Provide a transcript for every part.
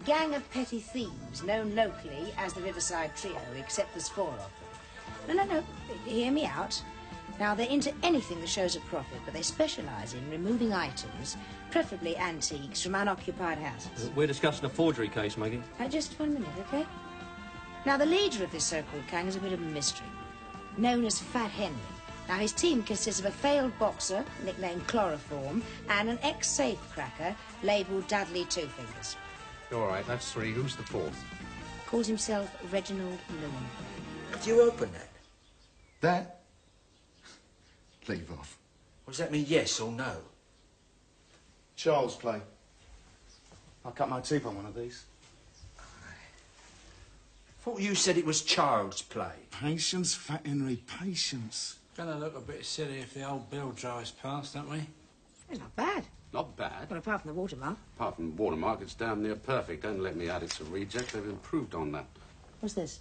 gang of petty thieves known locally as the Riverside Trio, except there's 4 of them. No. Hear me out. Now, they're into anything that shows a profit, but they specialise in removing items, preferably antiques, from unoccupied houses. We're discussing a forgery case, Maggie. Just 1 minute, OK? Now, the leader of this so-called gang is a bit of a mystery, known as Fat Henry. Now, his team consists of a failed boxer, nicknamed Chloroform, and an ex-safecracker labelled Dudley Two Fingers. All right, that's 3. Who's the 4th? Calls himself Reginald Loon. Did you open that? That? Leave off. What does that mean, yes or no? Child's play. I'll cut my teeth on one of these. Thought you said it was child's play. Patience, Fat Henry, patience. Gonna look a bit silly if the old bill drives past, aren't we? It's not bad. Not bad. Well, apart from the watermark. Apart from the watermark, it's damn near perfect. Don't let me add it's a reject. They've improved on that. What's this?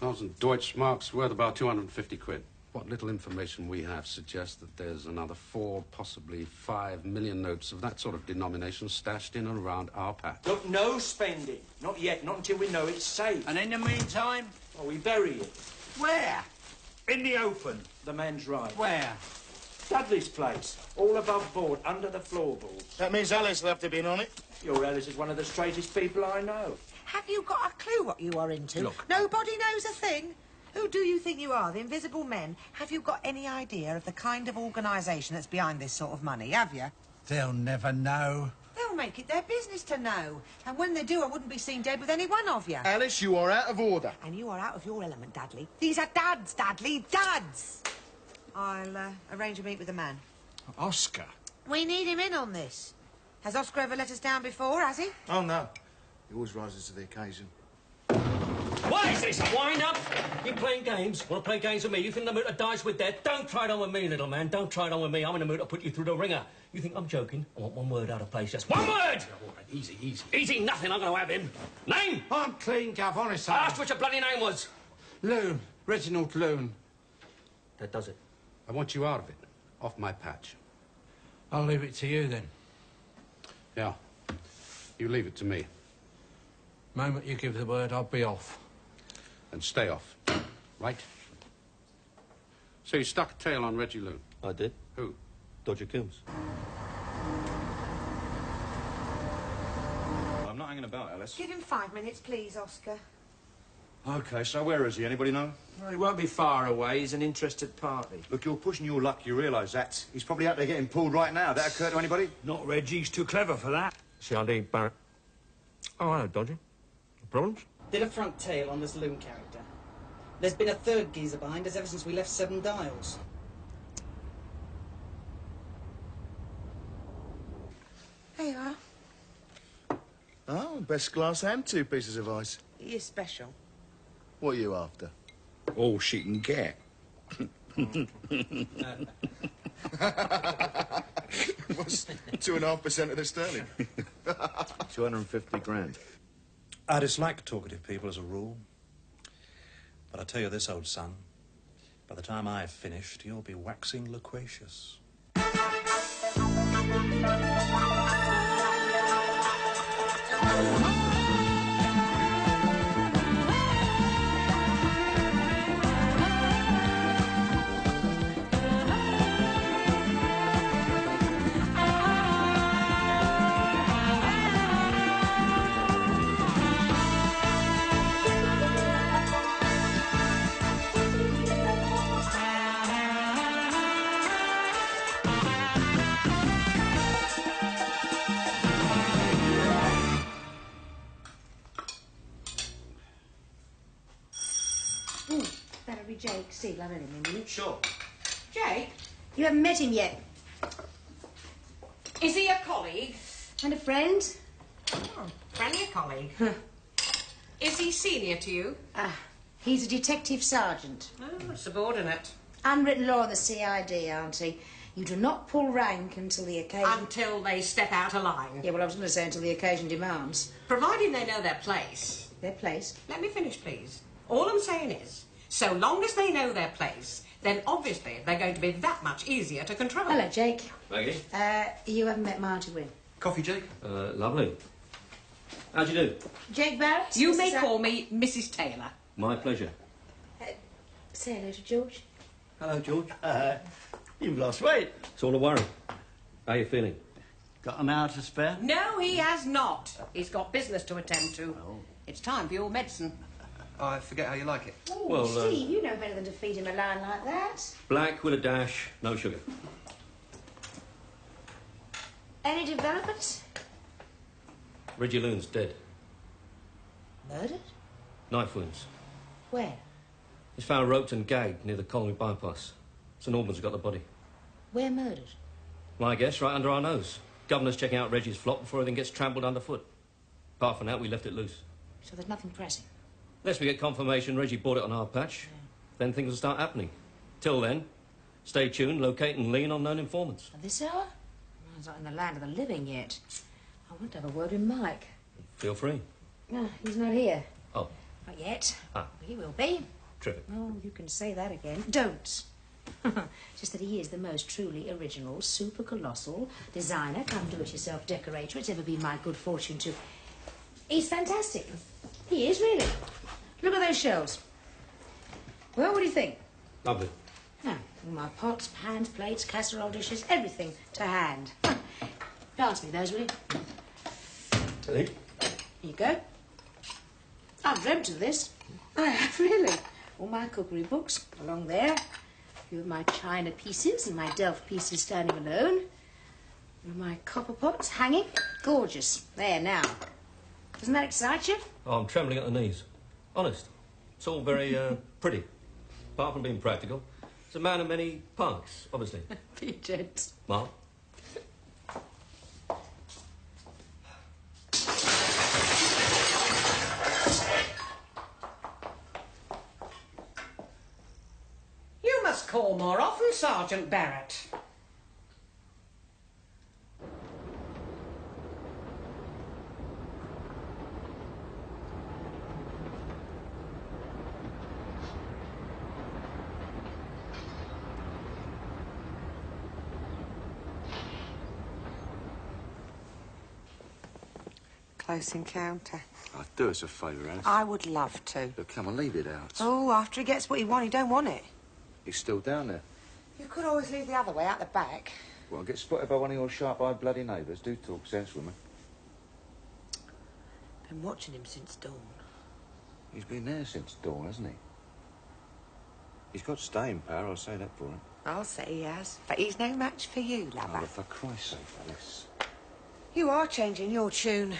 1,000 Deutschmarks worth about 250 quid. What little information we have suggests that there's another 4, possibly 5 million notes of that sort of denomination stashed in and around our patch. Look, no spending. Not yet, not until we know it's safe. And in the meantime? Oh, we bury it. Where? In the open. The man's right. Where? Dudley's place. All above board, under the floorboards. That means Alice will have to be in on it. Your Alice is one of the straightest people I know. Have you got a clue what you are into? Look. Nobody knows a thing. Who do you think you are, the Invisible Men? Have you got any idea of the kind of organisation that's behind this sort of money, have you? They'll never know. They'll make it their business to know. And when they do, I wouldn't be seen dead with any one of you. Alice, you are out of order. And you are out of your element, Dudley. These are dads, Dudley, dads! I'll arrange a meet with the man. Oscar? We need him in on this. Has Oscar ever let us down before, has he? Oh, no. He always rises to the occasion. What is this, a wind-up? You playing games? Want to play games with me? You think the mood to dice with that? Don't try it on with me, little man. Don't try it on with me. I'm in the mood to put you through the ringer. You think I'm joking? I want 1 word out of place. Just 1 word! All right, easy, easy. Easy nothing. I'm going to have him. Name? I'm clean, Gav, honest. I asked what your bloody name was. Loon. Reginald Loon. That does it. I want you out of it. Off my patch. I'll leave it to you, then. Yeah. You leave it to me. Moment you give the word, I'll be off. And stay off. Right? So you stuck a tail on Reggie Loon? I did. Who? Dodger Coombs. I'm not hanging about, Alice. Give him 5 minutes, please, Oscar. OK, so where is he? Anybody know? Well, he won't be far away. He's an interested party. Look, you're pushing your luck. You realise that. He's probably out there getting pulled right now. That occur to anybody? Not Reggie. He's too clever for that. C.I.D. Barrett. Oh, hello, Dodger. Problems? Did a front tail on this Loon character. There's been a 3rd geezer behind us ever since we left 7 Dials. There you are. Oh, best glass and 2 pieces of ice. You're special. What are you after? All she can get. What's 2.5% of the sterling? 250 grand. I dislike talkative people as a rule. But I tell you this, old son, by the time I've finished, you'll be waxing loquacious. That'll be Jake. Steve, I'll let him in, will you? Sure. Jake? You haven't met him yet. Is he a colleague? And a friend? Oh, friendly colleague. Huh. Is he senior to you? He's a detective sergeant. Oh, subordinate. Unwritten law of the CID, Auntie. You do not pull rank until the occasion... Until they step out of line. Yeah, well, I was going to say until the occasion demands. Providing they know their place. Their place? Let me finish, please. All I'm saying is, so long as they know their place, then obviously they're going to be that much easier to control. Hello, Jake. Maggie? You haven't met Marty Wynne. Coffee, Jake? Lovely. How'd you do? Jake Barrett? You may call me Mrs. Taylor. My pleasure. Say hello to George. Hello, George. You've lost weight. It's all a worry. How you feeling? Got an hour to spare? No, he has not. He's got business to attend to. Oh. It's time for your medicine. I forget how you like it. Oh, Well, Steve, you know better than to feed him a line like that. Black with a dash, no sugar. Any developments? Reggie Loon's dead. Murdered? Knife wounds. Where? He's found roped and gagged near the Colony bypass. St Albans got the body. Where murdered? My guess, right under our nose. Governor's checking out Reggie's flop before everything gets trampled underfoot. Apart from that, we left it loose. So there's nothing pressing? Unless we get confirmation Reggie bought it on our patch, then things will start happening. Till then, stay tuned, locate and lean on known informants. At this hour? He's not in the land of the living yet. I want to have a word with Mike. Feel free. No, he's not here. Oh. Not yet. Ah. He will be. Terrific. Oh, you can say that again. Don't. Just that he is the most truly original, super colossal designer, come do-it-yourself decorator it's ever been my good fortune to. He's fantastic. He is, really. Look at those shelves. Well, what do you think? Lovely. Now, all my pots, pans, plates, casserole dishes, everything to hand. Pass me those, will you? Hey. Here you go. I've dreamt of this. I have, really. All my cookery books along there. A few of my china pieces and my Delft pieces standing alone. And my copper pots hanging. Gorgeous. There, now. Doesn't that excite you? Oh, I'm trembling at the knees. Honest. It's all very pretty. Apart from being practical. It's a man of many parts, obviously. Be gent. Mark? You must call more often, Sergeant Barrett. Close encounter. Oh, do us a favour, Alice. I would love to. Look, come on, leave it out. Oh, after he gets what he wants, he don't want it. He's still down there. You could always leave the other way, out the back. Well, get spotted by one of your sharp-eyed bloody neighbours. Do talk sense, woman. Been watching him since dawn. He's been there since dawn, hasn't he? He's got staying power, I'll say that for him. I'll say he has. But he's no match for you, lover. Oh, for Christ's sake, Alice. You are changing your tune.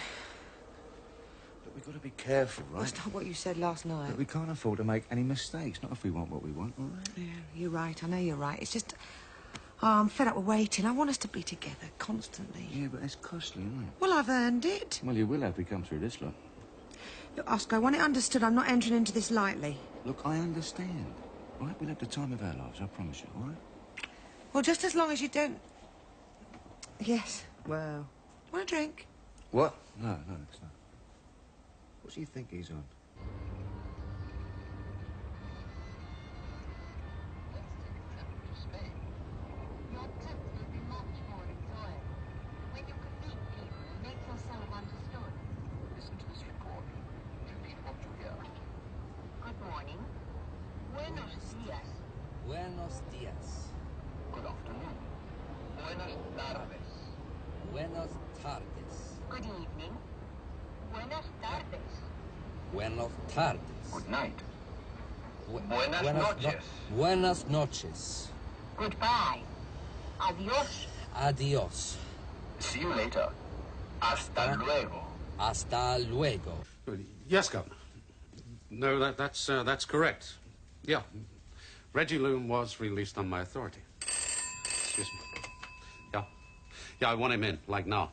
Look, we've got to be careful, right? That's not what you said last night. Look, we can't afford to make any mistakes, not if we want what we want, all right? Yeah, you're right. I know you're right. It's just... Oh, I'm fed up with waiting. I want us to be together constantly. Yeah, but it's costly, isn't it? Well, I've earned it. Well, you will have if we come through this lot. Look, Oscar, I want it understood I'm not entering into this lightly. Look, I understand. All right, we'll have the time of our lives, I promise you, all right? Well, just as long as you don't... Yes. Well... Want a drink? What? No, it's not. What do you think he's on? Listen to this recording. Repeat what you hear. Good morning. Buenos días. Buenos días. Good afternoon. Buenas tardes. Buenas tardes. Good evening. Buenas tardes. Buenas tardes. Good night. Buenas noches. Buenas noches. Goodbye. Adios. Adios. See you later. Hasta luego. Hasta luego. Yes, Governor. No, that's correct. Yeah. Reggie Loon was released on my authority. Excuse me. Yeah, I want him in, like now.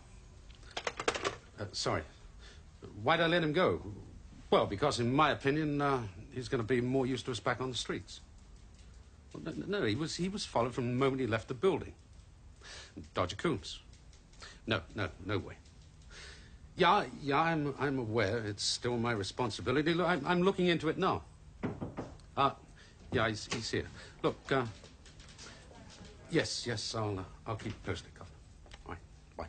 Sorry. Why'd I let him go? Well, because in my opinion, he's going to be more used to us back on the streets. Well, no, he was followed from the moment he left the building. Dodger Coombs. No way. Yeah, I'm aware. It's still my responsibility. Look, I'm looking into it now. Yeah, he's here. Look, yes, I'll keep you posted, Governor. All right, bye.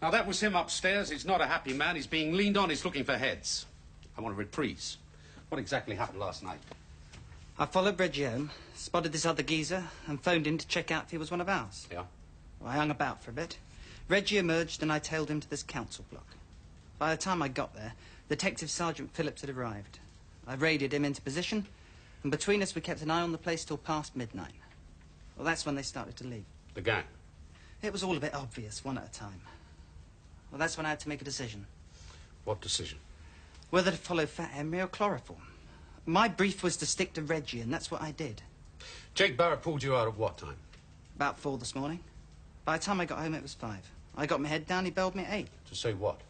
Now, that was him upstairs. He's not a happy man. He's being leaned on. He's looking for heads. I want a reprise. What exactly happened last night? I followed Reggie home, spotted this other geezer, and phoned in to check out if he was one of ours. Yeah? Well, I hung about for a bit. Reggie emerged, and I tailed him to this council block. By the time I got there, Detective Sergeant Phillips had arrived. I raided him into position, and between us we kept an eye on the place till past midnight. Well, that's when they started to leave. The gang? It was all a bit obvious, one at a time. Well, that's when I had to make a decision. What decision? Whether to follow Fat Henry or chloroform. My brief was to stick to Reggie, and that's what I did. Jake Barrett pulled you out at what time? About 4 this morning. By the time I got home, it was 5. I got my head down, he belled me at 8. To say what?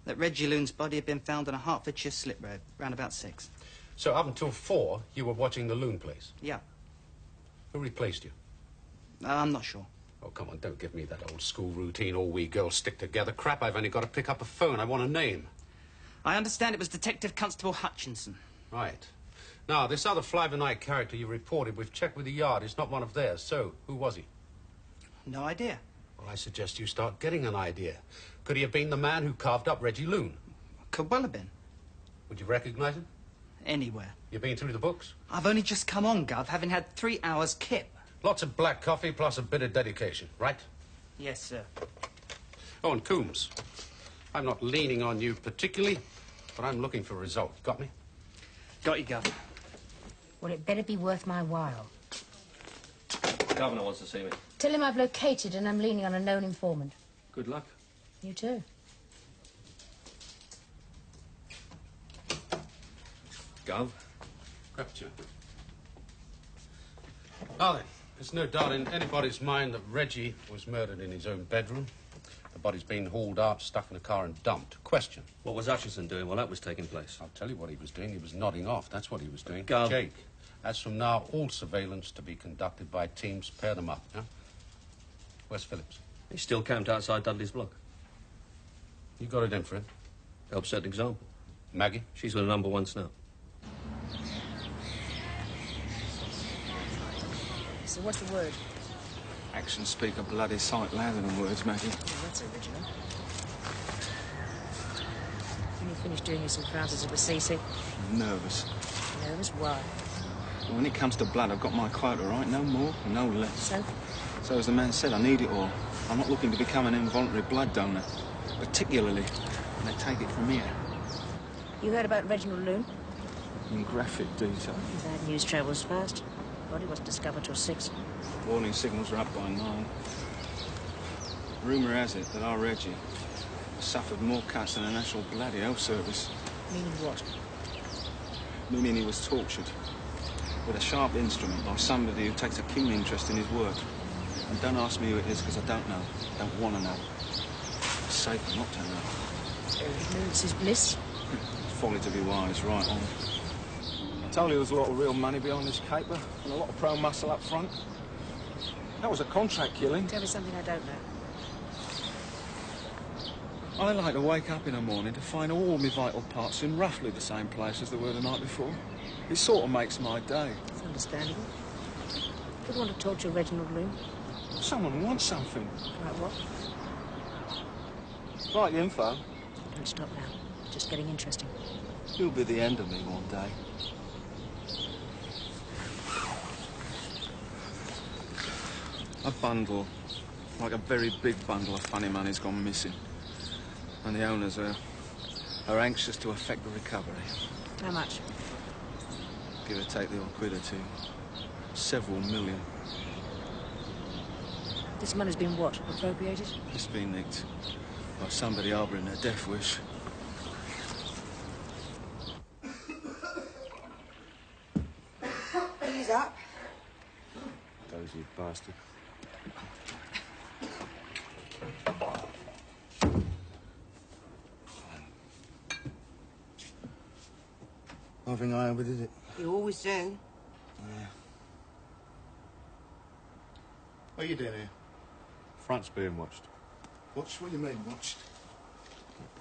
That Reggie Loon's body had been found on a Hertfordshire slip road, round about 6. So up until 4, you were watching the Loon place? Yeah. Who replaced you? I'm not sure. Oh, come on, don't give me that old school routine, all we girls stick together crap. I've only got to pick up a phone. I want a name. I understand it was Detective Constable Hutchinson. Right. Now, this other fly-by-night character you reported, we've checked with the Yard. It's not one of theirs. So, who was he? No idea. Well, I suggest you start getting an idea. Could he have been the man who carved up Reggie Loon? Could well have been. Would you recognize him? Anywhere. You've been through the books? I've only just come on, Gov, having had 3 hours kip. Lots of black coffee plus a bit of dedication, right? Yes, sir. Oh, and Coombs. I'm not leaning on you particularly, but I'm looking for results. Got me? Got you, Gov. Well, it better be worth my while. The governor wants to see me. Tell him I've located and I'm leaning on a known informant. Good luck. You too. Gov. Capture. Now then, there's no doubt in anybody's mind that Reggie was murdered in his own bedroom. The body's been hauled out, stuck in a car and dumped. Question. What was Hutchinson doing while that was taking place? I'll tell you what he was doing. He was nodding off. That's what he was doing. Gov. Jake. As from now, all surveillance to be conducted by teams. Pair them up, yeah? Where's Phillips? He's still camped outside Dudley's block. You got it in for him? Help set an example. Maggie? She's with a #1 snout. So what's the word? Actions speak a bloody sight louder than words, Maggie. Oh, that's original. When you finished doing your trousers at the CC? I'm nervous. Nervous? Why? Well, when it comes to blood, I've got my quota, right? No more, no less. So? So as the man said, I need it all. I'm not looking to become an involuntary blood donor, particularly when they take it from here. You heard about Reginald Loon? In graphic detail. Bad news travels fast. Body wasn't discovered till 6. Warning signals were up by 9. Rumour has it that our Reggie suffered more cuts than the National Bloody Health Service. Meaning what? Meaning he was tortured with a sharp instrument by somebody who takes a keen interest in his work. And don't ask me who it is, because I don't know. Don't want to know. It's safer not to know. Ignorance is bliss. Folly to be wise, right on. I told you there was a lot of real money behind this caper and a lot of pro muscle up front. That was a contract killing. Tell me something I don't know. I like to wake up in the morning to find all my vital parts in roughly the same place as they were the night before. It sort of makes my day. It's understandable. Could want to torture Reginald Loon. Someone wants something. Like what? Like info. Don't stop now. It's just getting interesting. You'll be the end of me one day. A bundle, like a very big bundle of funny money's gone missing. And the owners are anxious to effect the recovery. How much? Give or take the odd quid or two. Several million. This money's been what? Appropriated? It's been nicked by somebody harbouring a death wish. Ease up. Dozy bastard. I think I overdid it. You always do. Yeah. What are you doing here? Front's being watched. Watched? What do you mean, watched?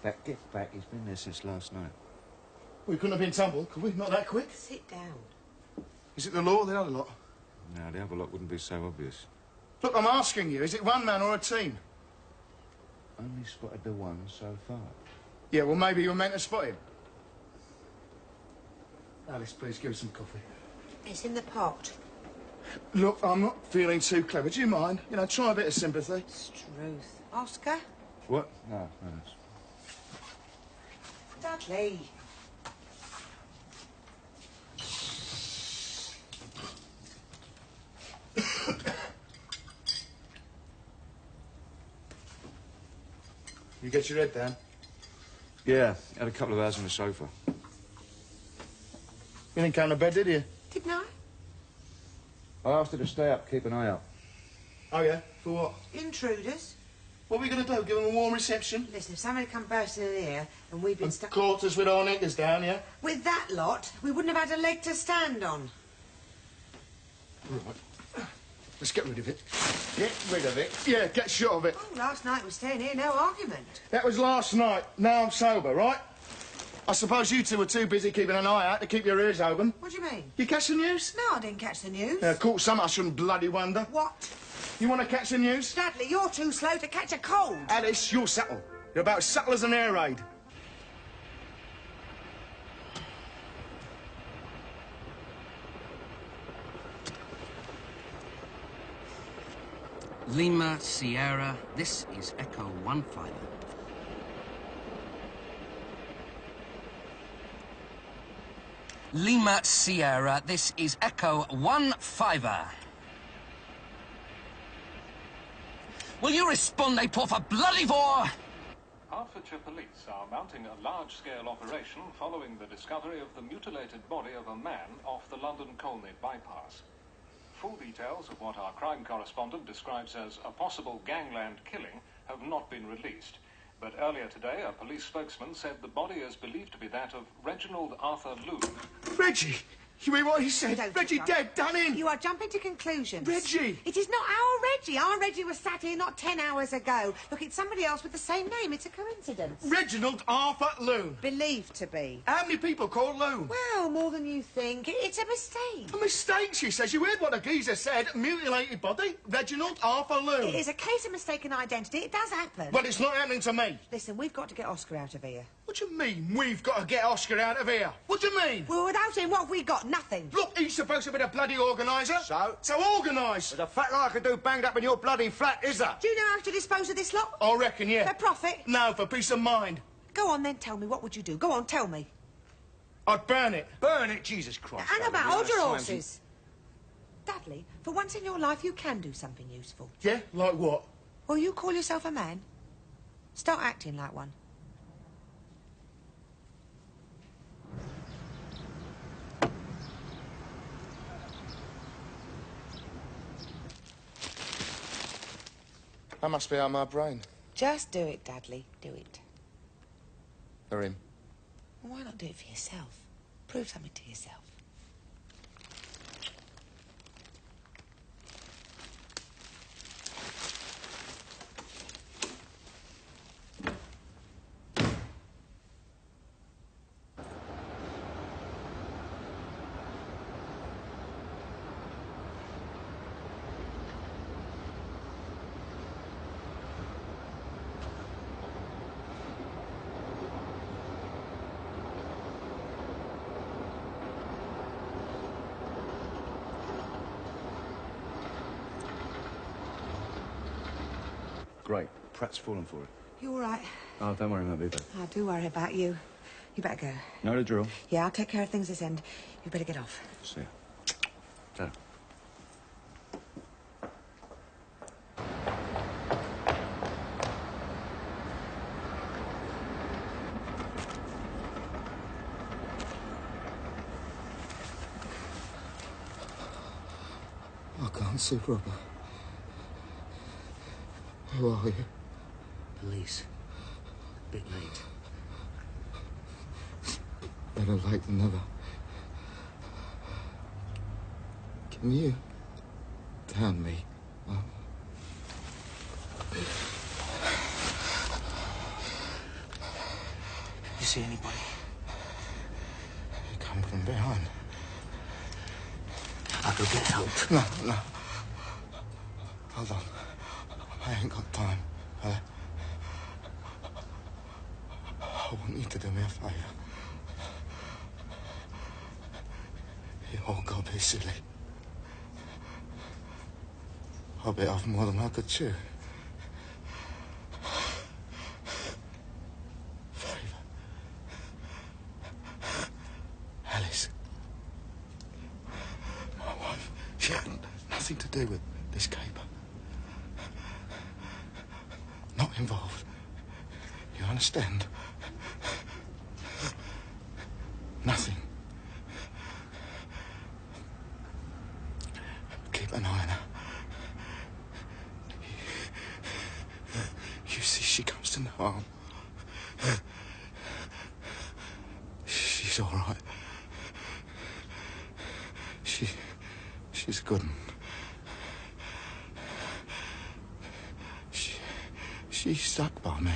Get back. He's been there since last night. We couldn't have been tumbled, could we? Not that quick. Sit down. Is it the law or the other lot? No, the other lot wouldn't be so obvious. Look, I'm asking you, is it one man or a team? only spotted the one so far. Yeah, well, maybe you were meant to spot him. Alice, please give us some coffee. It's in the pot. Look, I'm not feeling too clever. Do you mind? You know, try a bit of sympathy. Struth. Oscar? What? No, it's... Dudley. You get your head down? Yeah, had a couple of hours on the sofa. You didn't come to bed, did you? Didn't I? I asked her to stay up, keep an eye out. Oh, yeah? For what? Intruders. What are we going to do? Give them a warm reception? Listen, if somebody come bursting in here and we've been stuck... Caught us with our knickers down, yeah? With that lot, we wouldn't have had a leg to stand on. Right. Let's get rid of it. Get rid of it? Yeah, get shot of it. Oh, last night we were staying here, no argument. That was last night. Now I'm sober, right? I suppose you two were too busy keeping an eye out to keep your ears open. What do you mean? You catch the news? No, I didn't catch the news. Caught some, I shouldn't bloody wonder. What? You want to catch the news? Dudley, you're too slow to catch a cold. Alice, you're subtle. You're about as subtle as an air raid. Lima Sierra, this is Echo 1-5. Lima Sierra, this is Echo 1-5. Will you responde, por for bloody vor? Hertfordshire police are mounting a large-scale operation following the discovery of the mutilated body of a man off the London Colney bypass. Full details of what our crime correspondent describes as a possible gangland killing have not been released. But earlier today, a police spokesman said the body is believed to be that of Reginald Arthur Loon. Reggie! You mean what he said? Don't Reggie you, dead, done in! You are jumping to conclusions. Reggie! It is not our Reggie. Our Reggie was sat here not 10 hours ago. Look, it's somebody else with the same name. It's a coincidence. Reginald Arthur Loon. Believed to be. How many people call Loon? Well, more than you think. It's a mistake. A mistake, she says. You heard what the geezer said. Mutilated body, Reginald Arthur Loon. It is a case of mistaken identity. It does happen. But it's not happening to me. Listen, we've got to get Oscar out of here. What do you mean, we've got to get Oscar out of here? What do you mean? Well, without him, what have we got? Nothing. Look, he's supposed to be the bloody organiser. So organise. There's a fat lot I could do banged up in your bloody flat, is there? Do you know how to dispose of this lot? I reckon, yeah. For profit? No, for peace of mind. Go on, then, tell me. What would you do? Go on, tell me. I'd burn it. Burn it? Jesus Christ. Hang Dudley, about. Hold your sometimes horses. Dudley, for once in your life, you can do something useful. Yeah? Like what? Well, you call yourself a man. Start acting like one. I must be out of my brain. Just do it, Dudley. Do it. For him. Well, why not do it for yourself? Prove something to yourself. Great. Pratt's fallen for it. You all right? Oh, don't worry, mate. I do worry about you. You better go. Know the drill. Yeah, I'll take care of things this end. You better get off. See ya. Ta. I can't see proper. Who are you? Police. Bit late. Better late than never. Can you turn me? You see anybody? You're coming from behind. I'll go get help. No. Hold on. I ain't got time. I want you to do me a favour. You all got to be silly. I bit off more than I could chew. Favour. Alice. My wife. She had nothing to do with this caper. Not involved. You understand? Nothing. Keep an eye on her. You see, she comes to no harm. She's all right. She's a good one. She stuck by me.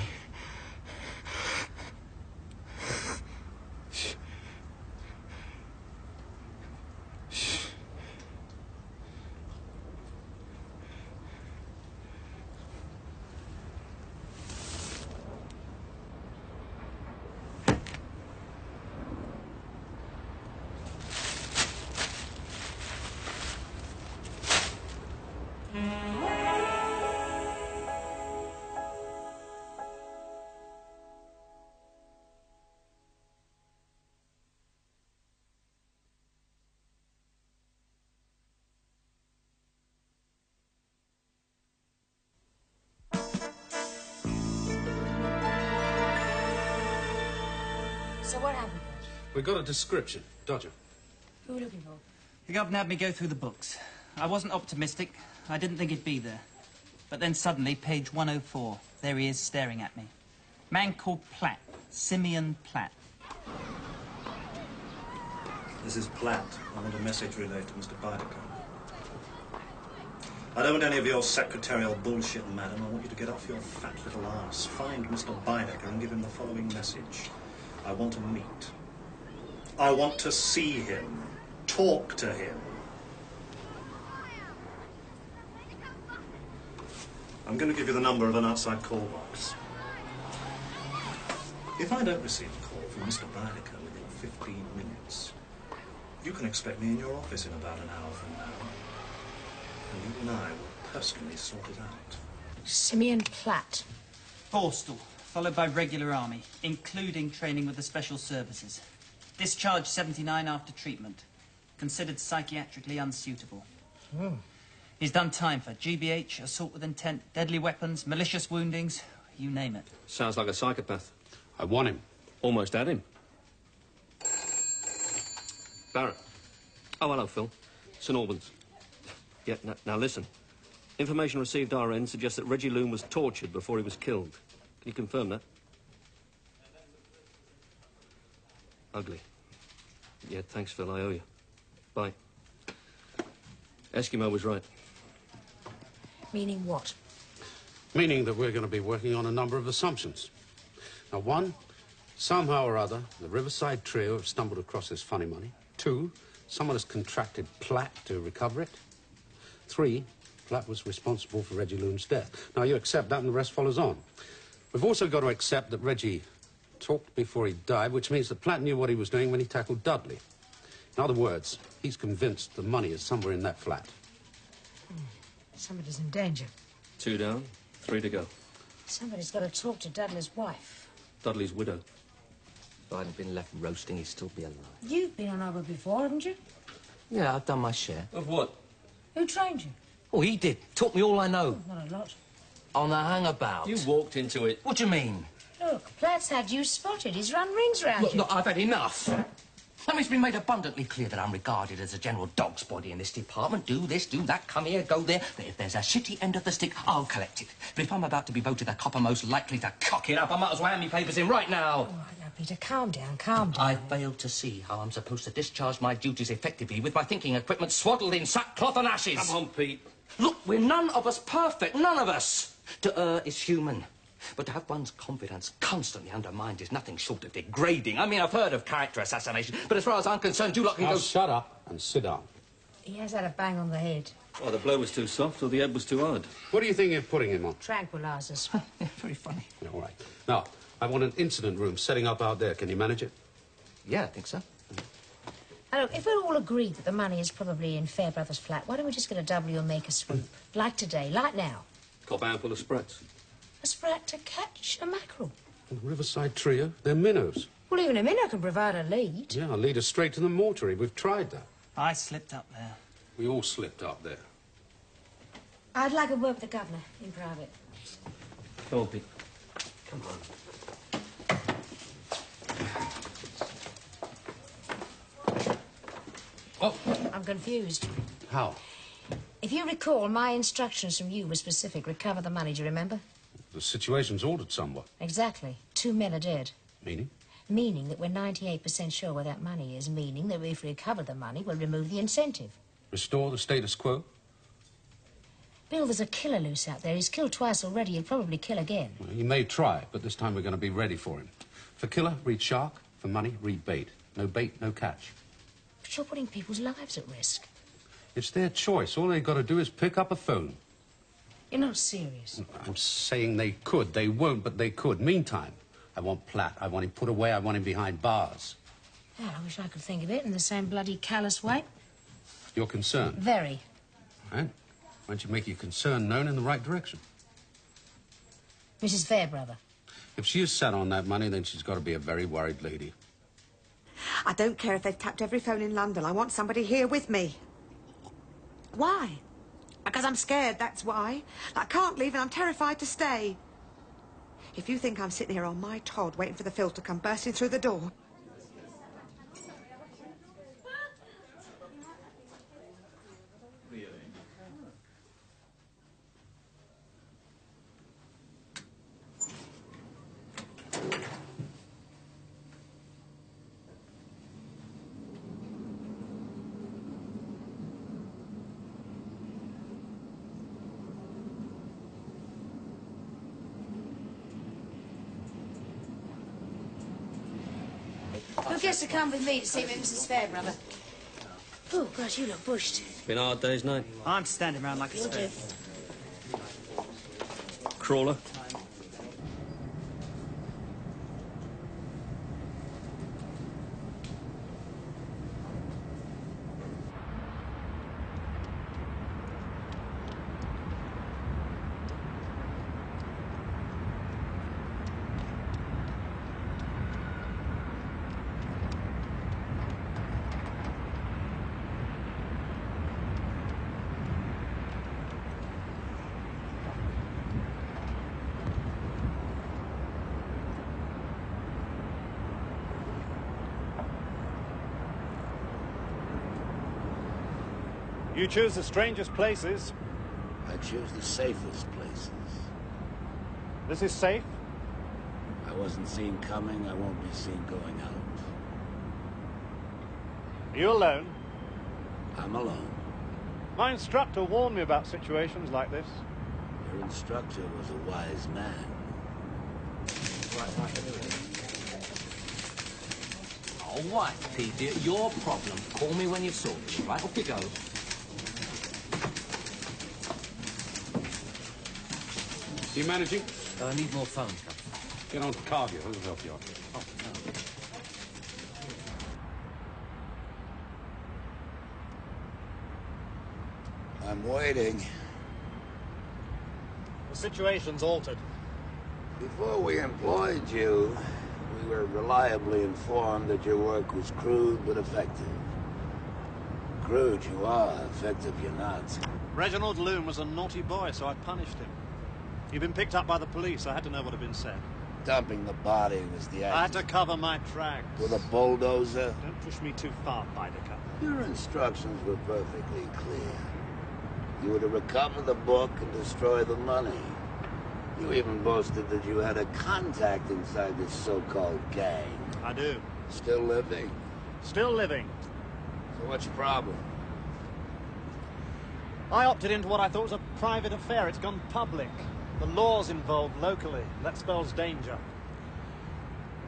So what happened? We got a description. Dodger. Who are we looking for? The governor had me go through the books. I wasn't optimistic. I didn't think he'd be there. But then suddenly, page 104, there he is staring at me. Man called Platt. Simeon Platt. This is Platt. I want a message relayed to Mr. Bideker. I don't want any of your secretarial bullshit, madam. I want you to get off your fat little ass. Find Mr. Bideker and give him the following message. I want to meet. I want to see him. Talk to him. I'm going to give you the number of an outside call box. If I don't receive a call from Mr. Bideker within 15 minutes, you can expect me in your office in about an hour from now. And you and I will personally sort it out. Simeon Platt. Borstal, followed by regular army, including training with the special services. Discharged 79 after treatment. Considered psychiatrically unsuitable. Oh. He's done time for GBH, assault with intent, deadly weapons, malicious woundings, you name it. Sounds like a psychopath. I want him. Almost had him. Barrett. Oh, hello, Phil. St Albans. Yeah, now listen. Information received our end suggests that Reggie Loon was tortured before he was killed. Can you confirm that? Ugly. Yeah, thanks, Phil. I owe you. Bye. Eskimo was right. Meaning what? Meaning that we're going to be working on a number of assumptions. Now, one, somehow or other, the Riverside trio have stumbled across this funny money. Two, someone has contracted Platt to recover it. Three, Platt was responsible for Reggie Loon's death. Now, you accept that and the rest follows on. We've also got to accept that Reggie talked before he died, which means that Platt knew what he was doing when he tackled Dudley. In other words, he's convinced the money is somewhere in that flat. Somebody's in danger. 2 down, 3 to go. Somebody's got to talk to Dudley's wife. Dudley's widow. If I hadn't been left roasting, he'd still be alive. You've been on over before, haven't you? Yeah, I've done my share. Of what? Who trained you? Oh, he did. Taught me all I know. Oh, not a lot. On the hangabout. You walked into it. What do you mean? Look, Platt's had you spotted. He's run rings round you. Look, I've had enough. I mean, it's been made abundantly clear that I'm regarded as a general dog's body in this department. Do this, do that, come here, go there. But if there's a shitty end of the stick, I'll collect it. But if I'm about to be voted the copper most likely to cock it up, I might as well hand me papers in right now. All right, now, Peter, calm down, calm down. I failed to see how I'm supposed to discharge my duties effectively with my thinking equipment swaddled in sackcloth and ashes. Come on, Pete. Look, we're none of us perfect, none of us. To err is human. But to have one's confidence constantly undermined is nothing short of degrading. I mean, I've heard of character assassination, but as far as I'm concerned, you lot can Now go... shut up and sit down. He has had a bang on the head. Oh, the blow was too soft or the head was too hard. What do you think you're putting him on? Tranquilizers. Yeah, very funny. All right. Now, I want an incident room setting up out there. Can you manage it? Yeah, I think so. Now, look, if we're all agreed that the money is probably in Fairbrother's flat, why don't we just get a double and make a swoop? Like today, like now. Cop a handful of sprats. A sprat to catch a mackerel. The Riverside Trio, they're minnows. Well, even a minnow can provide a lead. Yeah, I'll lead us straight to the mortuary. We've tried that. I slipped up there. We all slipped up there. I'd like a word with the governor in private. Come on, Pete. Come on. Oh. I'm confused. How? If you recall, my instructions from you were specific. Recover the money, do you remember? The situation's altered somewhat. Exactly. 2 men are dead. Meaning? Meaning that we're 98% sure where that money is. Meaning that if we recover the money, we'll remove the incentive. Restore the status quo? Bill, there's a killer loose out there. He's killed twice already. He'll probably kill again. Well, he may try, but this time we're going to be ready for him. For killer, read shark. For money, read bait. No bait, no catch. But you're putting people's lives at risk. It's their choice. All they've got to do is pick up a phone. You're not serious. I'm saying they could. They won't, but they could. Meantime, I want Platt. I want him put away. I want him behind bars. Well, I wish I could think of it in the same bloody callous way. You're concerned? Very. All right. Why don't you make your concern known in the right direction? Mrs. Fairbrother. If she has sat on that money, then she's got to be a very worried lady. I don't care if they've tapped every phone in London. I want somebody here with me. Why? Because I'm scared, that's why. I can't leave and I'm terrified to stay. If you think I'm sitting here on my Todd waiting for the filth to come bursting through the door... Who gets to come with me to see Mrs. Fairbrother? Oh, gosh, you look bushed. Been a hard day's night. I'm standing around like a spare. Crawler. You choose the strangest places. I choose the safest places. This is safe? I wasn't seen coming, I won't be seen going out. Are you alone? I'm alone. My instructor warned me about situations like this. Your instructor was a wise man. All right, Peter, your problem. Call me when you've sorted it. Right, off you go. You managing? I need more phones. Get on cardio. Who'll help you out? Oh, no. I'm waiting. The situation's altered. Before we employed you, we were reliably informed that your work was crude but effective. Crude you are, effective you're not. Reginald Loom was a naughty boy, so I punished him. He'd been picked up by the police. I had to know what had been said. Dumping the body was the act. I had to cover my tracks. With a bulldozer? Don't push me too far, Bideker. Your instructions were perfectly clear. You were to recover the book and destroy the money. You even boasted that you had a contact inside this so-called gang. I do. Still living? Still living. So what's your problem? I opted into what I thought was a private affair. It's gone public. The law's involved locally. That spells danger.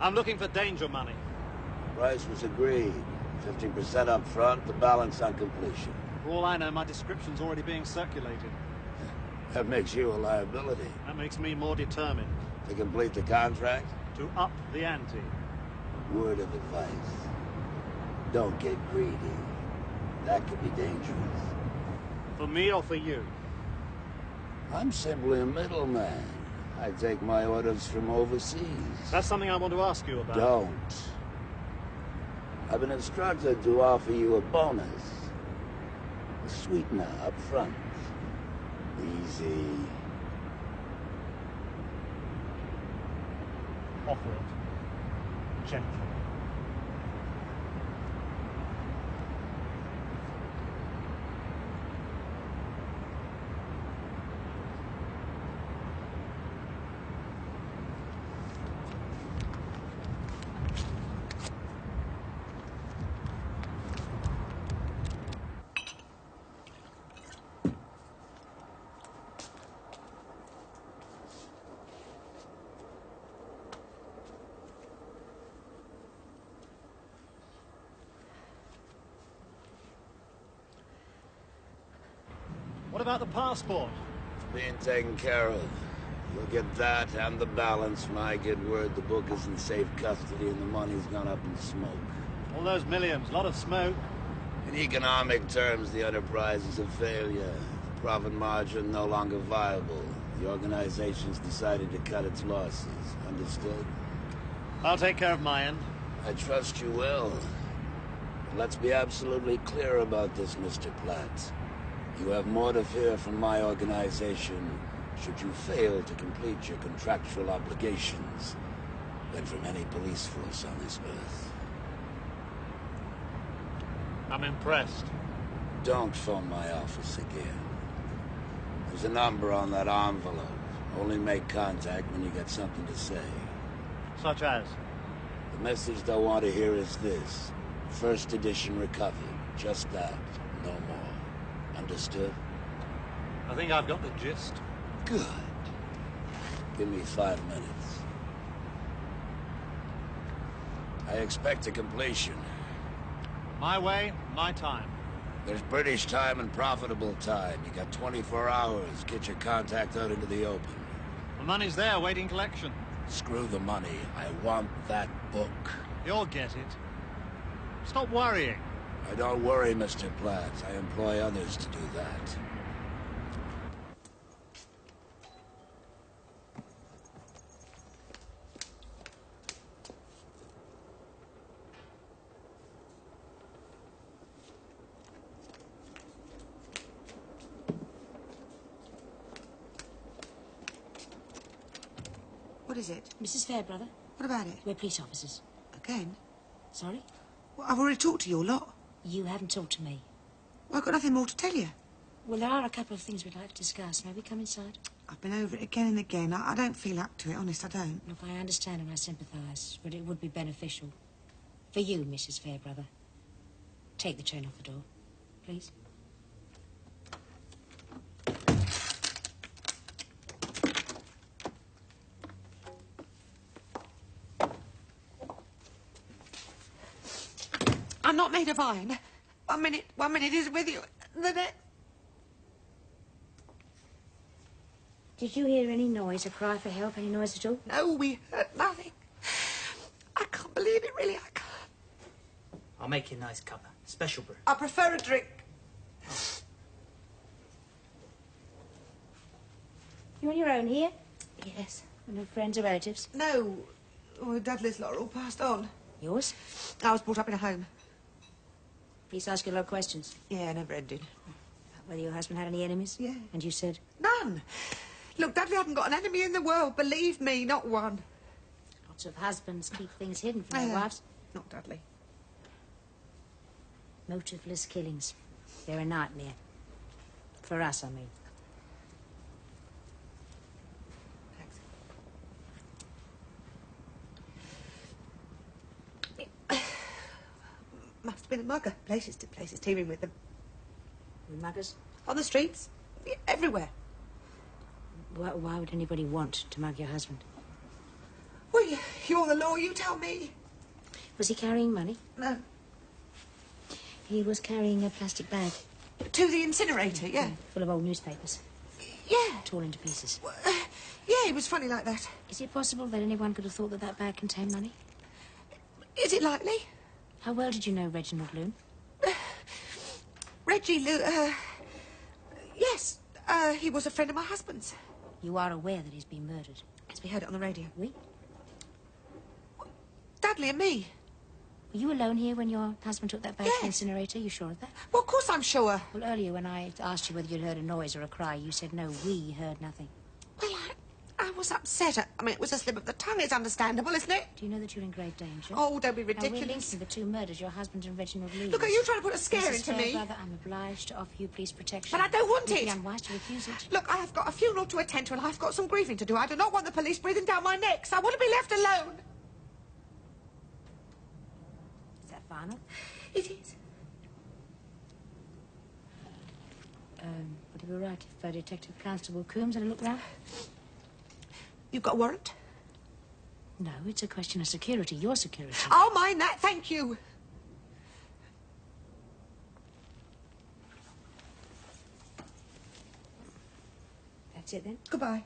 I'm looking for danger money. Price was agreed. 50% up front, the balance on completion. For all I know, my description's already being circulated. That makes you a liability. That makes me more determined. To complete the contract? to up the ante. Word of advice. Don't get greedy. That could be dangerous. For me or for you? I'm simply a middleman. I take my orders from overseas. That's something I want to ask you about. Don't. I've been instructed to offer you a bonus. A sweetener up front. Easy. Offer it. Gently. What about the passport? Being taken care of. You'll get that and the balance when I get word the book is in safe custody and the money's gone up in smoke. All those millions, a lot of smoke. In economic terms, the enterprise is a failure. The profit margin no longer viable. The organization's decided to cut its losses. Understood? I'll take care of my end. I trust you will. Let's be absolutely clear about this, Mr. Platt. You have more to fear from my organization should you fail to complete your contractual obligations than from any police force on this earth. I'm impressed. Don't phone my office again. There's a number on that envelope. Only make contact when you get something to say. Such as? The message they'll want to hear is this. First edition recovered. Just that. No more. Understood? I think I've got the gist. Good. Give me 5 minutes. I expect a completion. My way, my time. There's British time and profitable time. You got 24 hours. Get your contact out into the open. The money's there, waiting collection. Screw the money. I want that book. You'll get it. Stop worrying. I don't worry, Mr. Platt. I employ others to do that. What is it? Mrs. Fairbrother. What about it? We're police officers. Again? Sorry? Well, I've already talked to you a lot. You haven't talked to me. Well, I've got nothing more to tell you. Well, there are a couple of things we'd like to discuss. May we come inside? I've been over it again and again. I don't feel up to it, honest, I don't. Look, I understand and I sympathise, but it would be beneficial. For you, Mrs. Fairbrother. Take the chain off the door, please. I'm not made of iron. 1 minute is with you, the next... Did you hear any noise, a cry for help, any noise at all? No, we heard nothing. I can't believe it, really, I can't. I'll make you a nice cuppa. Special brew. I prefer a drink. You on your own here? Yes. No friends or relatives? No. Oh, Dudley's lot are all passed on. Yours? I was brought up in a home. Please ask you a lot of questions. Yeah, never ended. Whether your husband had any enemies? Yeah. And you said? None. Look, Dudley hadn't got an enemy in the world. Believe me, not one. Lots of husbands keep things hidden from their wives. Not Dudley. Motiveless killings. They're a nightmare. For us, I mean. Must have been a mugger. Places teeming with them. Muggers? On the streets. Yeah, everywhere. Why would anybody want to mug your husband? Well, you're the law, you tell me. Was he carrying money? No. He was carrying a plastic bag. To the incinerator, yeah. Full of old newspapers. Yeah. Torn into pieces. Yeah, he was funny like that. Is it possible that anyone could have thought that that bag contained money? Is it likely? How well did you know Reginald Loon? Reggie Lou, yes, he was a friend of my husband's. You are aware that he's been murdered? Yes, we heard it on the radio. We? Dudley and me. Were you alone here when your husband took that bag to the incinerator? You sure of that? Well, of course I'm sure. Well, earlier when I asked you whether you'd heard a noise or a cry, you said no, we heard nothing. Well, I was upset. I mean, it was a slip of the tongue. It's understandable, isn't it? Do you know that you're in grave danger? Oh, don't be Now, ridiculous. we're linking the two murders, your husband and Reginald Lee. Look, are you trying to put a scare Mrs. into me? Fairbrother, I'm obliged to offer you police protection. But I don't want It would it. be unwise to refuse it. Look, I have got a funeral to attend to and I've got some grieving to do. I do not want the police breathing down my neck, so I want to be left alone. Is that final? It is. Would it be right if Detective Constable Coombs had a look round? You've got a warrant? No, it's a question of security, your security. I'll mind that, thank you. That's it then? Goodbye.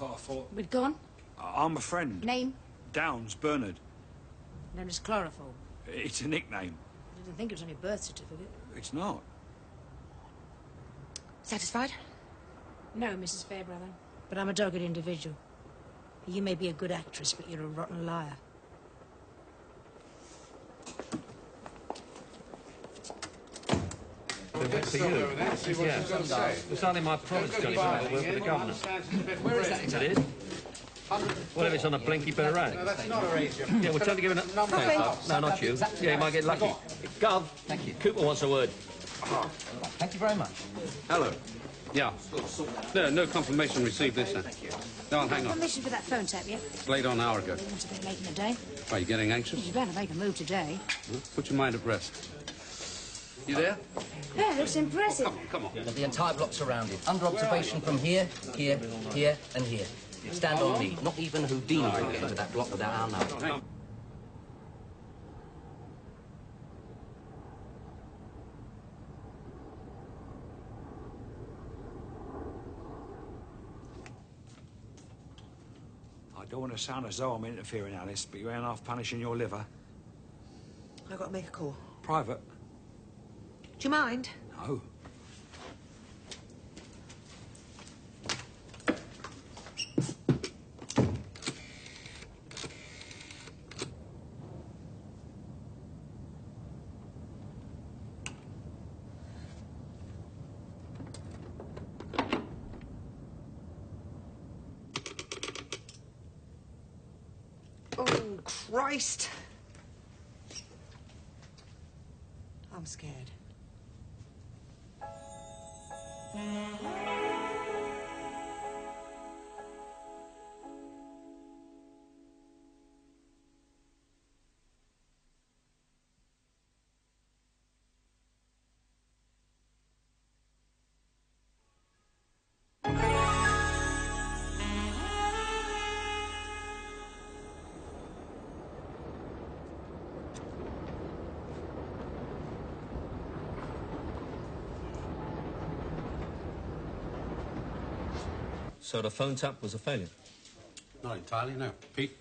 I thought... We'd gone? I'm a friend. Name? Downs, Bernard. Known as Chloroform. It's a nickname. I didn't think it was on your birth certificate. It's not. Satisfied? No, Mrs. Fairbrother. But I'm a dogged individual. You may be a good actress, but you're a rotten liar. That's for you. Yeah. It's only my province, Johnny, but I work for the governor. Where is that? It is? Well, if it's on a blinky bit of rag. No, that's not a radio. Yeah, well, tell him to give it a... Thanks, love. No, not you. Yeah, you might get lucky. Gov. Thank you. Cooper wants a word. Thank you very much. Hello. Yeah. No confirmation received this time. No, hang on. Permission for that phone tap yet? It's late on an hour ago. It's a bit late in the day. Are you getting anxious? You better make a move today. Well, put your mind at rest. You there? Yeah, looks impressive. Come on. The entire block's surrounded. Under observation from here, here, here, and here. Stand on me. Not even Houdini will get into that block without our knowledge. I don't want to sound as though I'm interfering, Alice, but you ain't half punishing your liver. I've got to make a call. Private? Do you mind? No. Oh, Christ. I'm scared. So the phone tap was a failure? Not entirely, no. Pete?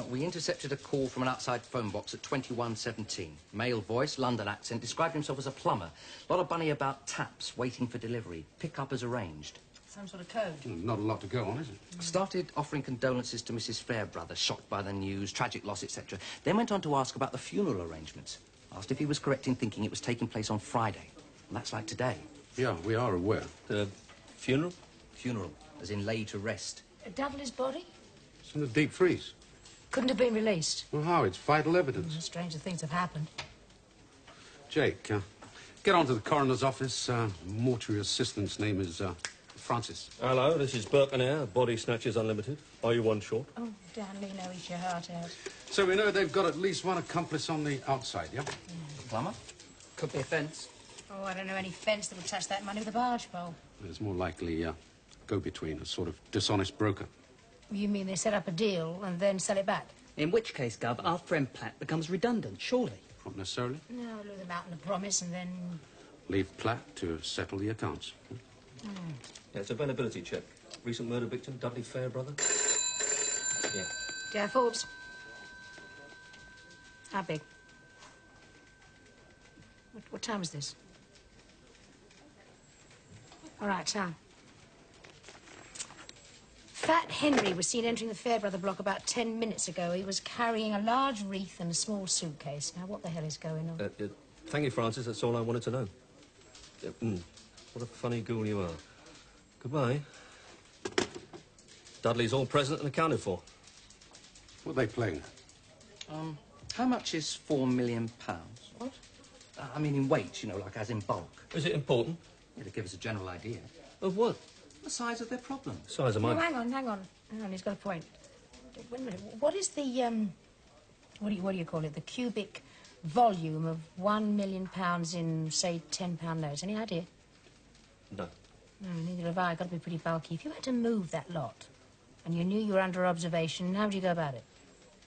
We intercepted a call from an outside phone box at 2117. Male voice, London accent, described himself as a plumber. A lot of bunny about taps, waiting for delivery. Pick up as arranged. Some sort of code. Not a lot to go on, is it? Started offering condolences to Mrs. Fairbrother, shocked by the news, tragic loss, etc. Then went on to ask about the funeral arrangements. Asked if he was correct in thinking it was taking place on Friday. And that's like today. Yeah, we are aware. The funeral? Funeral, as in lay to rest. Dudley's body? It's in the deep freeze. Couldn't have been released. Well, how? It's vital evidence. Stranger things have happened. Jake, get on to the coroner's office. Mortuary assistant's name is Francis. Hello, this is Birkenau, Body Snatchers Unlimited. Are you one short? Oh, damn me, no, eat your heart out. So we know they've got at least one accomplice on the outside, yeah? Plumber? Could be a fence. Oh, I don't know any fence that would touch that money with a barge pole. It's more likely a go-between, a sort of dishonest broker. You mean they set up a deal and then sell it back? In which case, Gub, our friend Platt becomes redundant, surely. Not necessarily. No, lure them out in a promise and then... Leave Platt to settle the accounts. Yeah, it's a availability check. Recent murder victim, Dudley Fairbrother. Yeah. Dear Forbes. How big? What time is this? All right, time. Fat Henry was seen entering the Fairbrother block about 10 minutes ago. He was carrying a large wreath and a small suitcase. Now, what the hell is going on? Thank you, Francis. That's all I wanted to know. What a funny ghoul you are. Goodbye. Dudley's all present and accounted for. What are they playing? How much is £4 million? What? I mean in weight, you know, like as in bulk. Is it important? Yeah, to give us a general idea. Of what? The size of their problem. Size of mine. Oh, hang on. Hang on, he's got a point. Wait a minute. What is the, what do you call it? The cubic volume of £1 million in, say, £10 notes. Any idea? No. No, neither have I. Got to be pretty bulky. If you had to move that lot and you knew you were under observation, how would you go about it?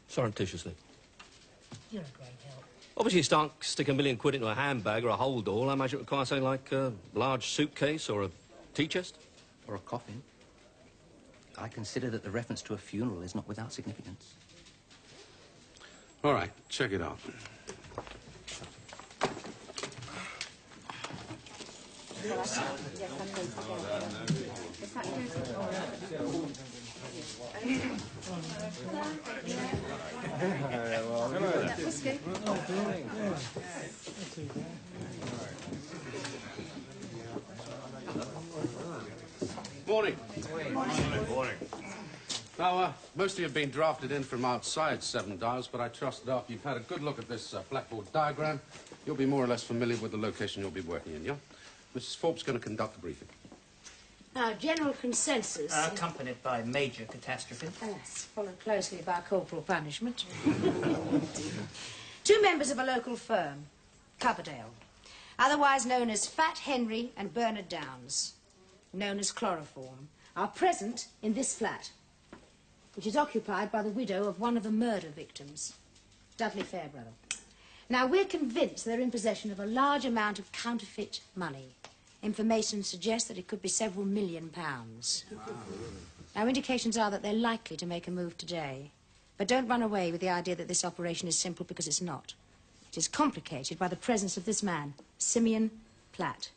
Surreptitiously. You're a great help. Obviously, you start stick £1 million into a handbag or a holdall. I imagine it requires something like a large suitcase or a tea chest. Or a coffin. I consider that the reference to a funeral is not without significance. All right, check it out. Morning. Morning. Now, most of you have been drafted in from outside Seven Dials, but I trust that after you've had a good look at this blackboard diagram, you'll be more or less familiar with the location you'll be working in, yeah? Mrs. Forbes going to conduct the briefing. Now, general consensus... Accompanied by major catastrophe. Yes, followed closely by corporal punishment. 2 members of a local firm, Coverdale, otherwise known as Fat Henry and Bernard Downs, known as Chloroform, are present in this flat, which is occupied by the widow of one of the murder victims, Dudley Fairbrother. Now, we're convinced they're in possession of a large amount of counterfeit money. Information suggests that it could be several £1 million. Now, indications are that they're likely to make a move today. But don't run away with the idea that this operation is simple, because it's not. It is complicated by the presence of this man, Simeon Platt.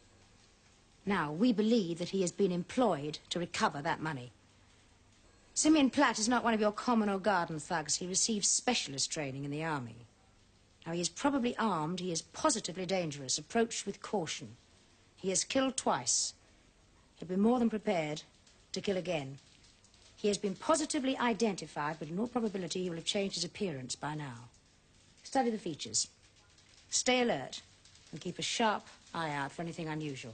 Now, we believe that he has been employed to recover that money. Simeon Platt is not one of your common or garden thugs. He received specialist training in the army. Now, he is probably armed. He is positively dangerous. Approach with caution. He has killed twice. He'll be more than prepared to kill again. He has been positively identified, but in all probability he will have changed his appearance by now. Study the features. Stay alert and keep a sharp eye out for anything unusual.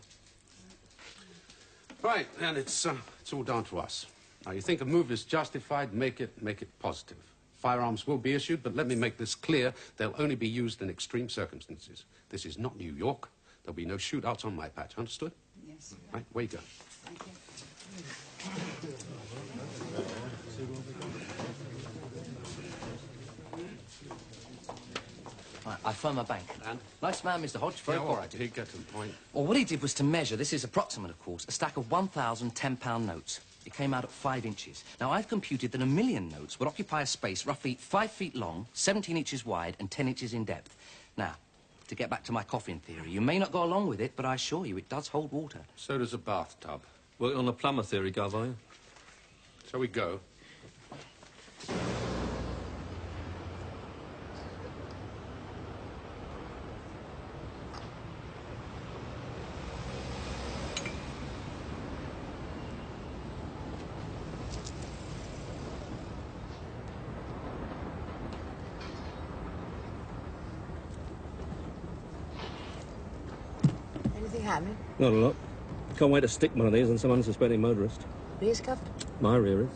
Right, and it's all down to us. Now, you think a move is justified, make it positive. Firearms will be issued, but let me make this clear. They'll only be used in extreme circumstances. This is not New York. There'll be no shootouts on my patch. Understood? Yes. Right, where you go. Thank you. I phoned my bank. And? Nice man, Mr. Hodge. Very all right, cooperative. he'd get to the point. Well, what he did was to measure, this is approximate, of course, a stack of 1,000 £10 notes. It came out at 5 inches. Now, I've computed that 1 million notes would occupy a space roughly 5 feet long, 17 inches wide, and 10 inches in depth. Now, to get back to my coffin theory, you may not go along with it, but I assure you it does hold water. So does a bathtub. Working on the plumber theory, Gov, are you? Shall we go? Anything happening? Not a lot. Can't wait to stick one of these on some unsuspecting motorist. Rear's covered? My rear is.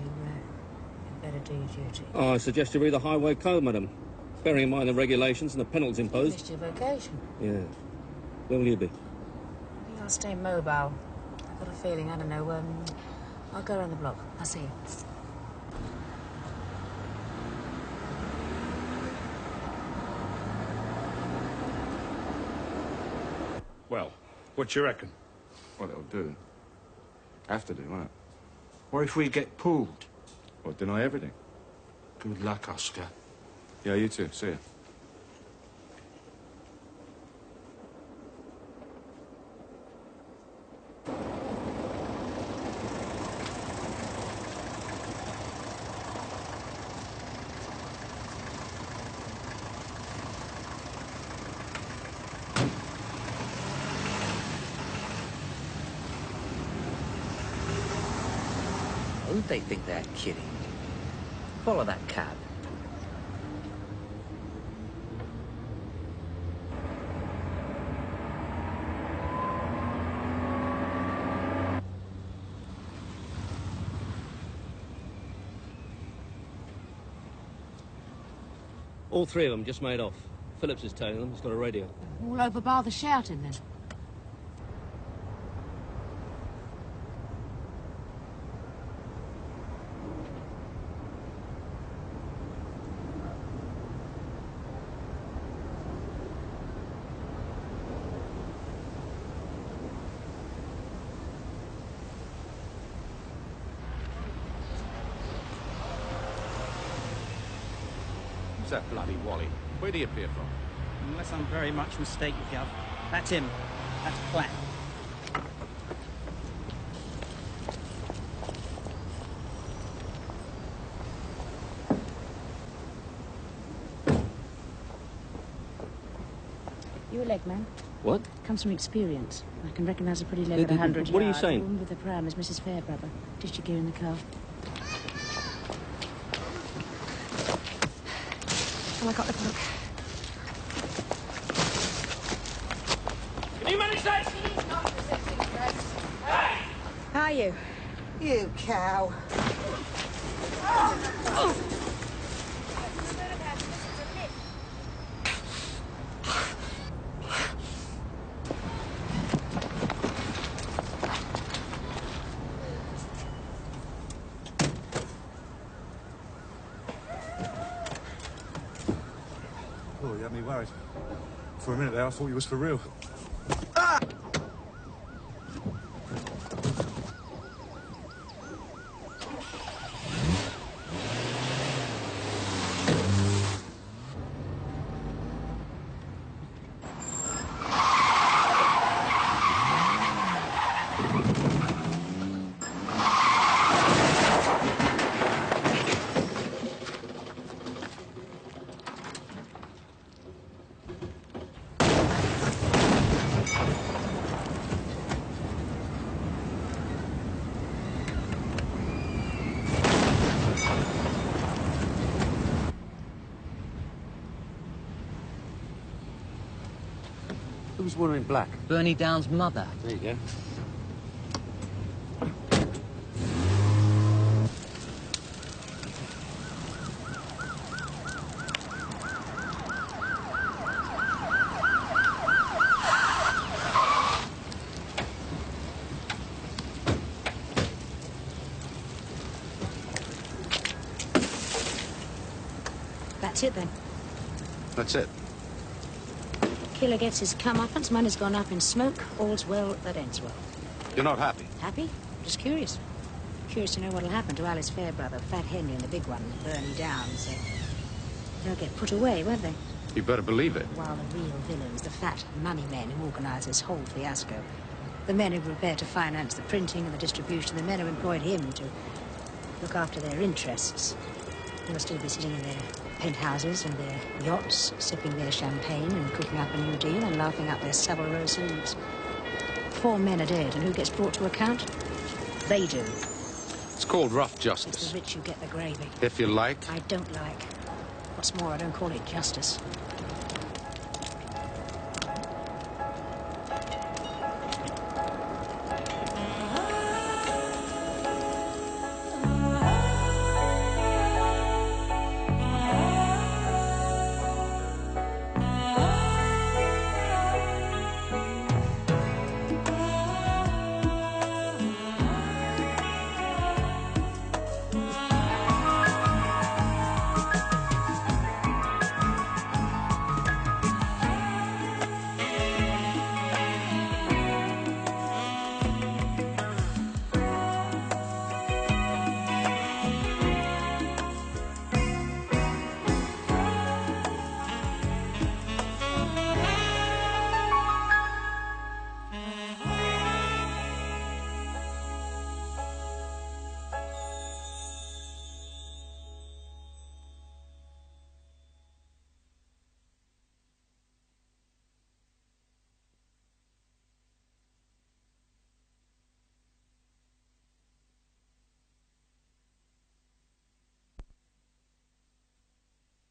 You better do your duty. Oh, I suggest you read the highway code, madam. Bearing in mind the regulations and the penalties You imposed. missed your vocation. Yeah. Where will you be? I'll I'll stay mobile. I've got a feeling, I don't know, I'll go around the block. I'll see you. Well, what you reckon? Well, it'll do. Have to do, won't it? What if we get pulled? What, deny everything? Good luck, Oscar. Yeah, you too. See ya. Who they think they're kidding? Follow that cab. All three of them just made off. Phillips is tailing them. He's got a radio. All over bar the shouting, then. Who's that bloody Wally? Where'd he appear from? Unless I'm very much mistaken, Gov. That's him. That's Platt. You a leg man? What? Comes from experience. I can recognise a pretty leg at 100 yards. What are you saying? The woman with the pram is Mrs. Fairbrother. Ditched your gear in the car. Oh, I got the book. Can you manage that? How are you? You cow. Oh. Oh, you had me worried. For a minute there, I thought you was for real. Who's wearing black? Bernie Down's mother. There you go. That's it, then. That's it. Killer gets his comeuppance, money's gone up in smoke, all's well that ends well. You're not happy? Happy? I'm just curious. Curious to know what'll happen to Alice Fairbrother, Fat Henry, and the big one, Bernie Downs. They'll get put away, won't they? You better believe it. While the real villains, the fat money men who organise this whole fiasco, the men who prepare to finance the printing and the distribution, the men who employed him to look after their interests, they'll still be sitting in their penthouses and their yachts, sipping their champagne and cooking up a new deal and laughing up their Savile Row sleeves. 4 men are dead, and who gets brought to account? They do. It's called rough It's justice. the rich who get the gravy. If you like. I don't like. What's more, I don't call it justice.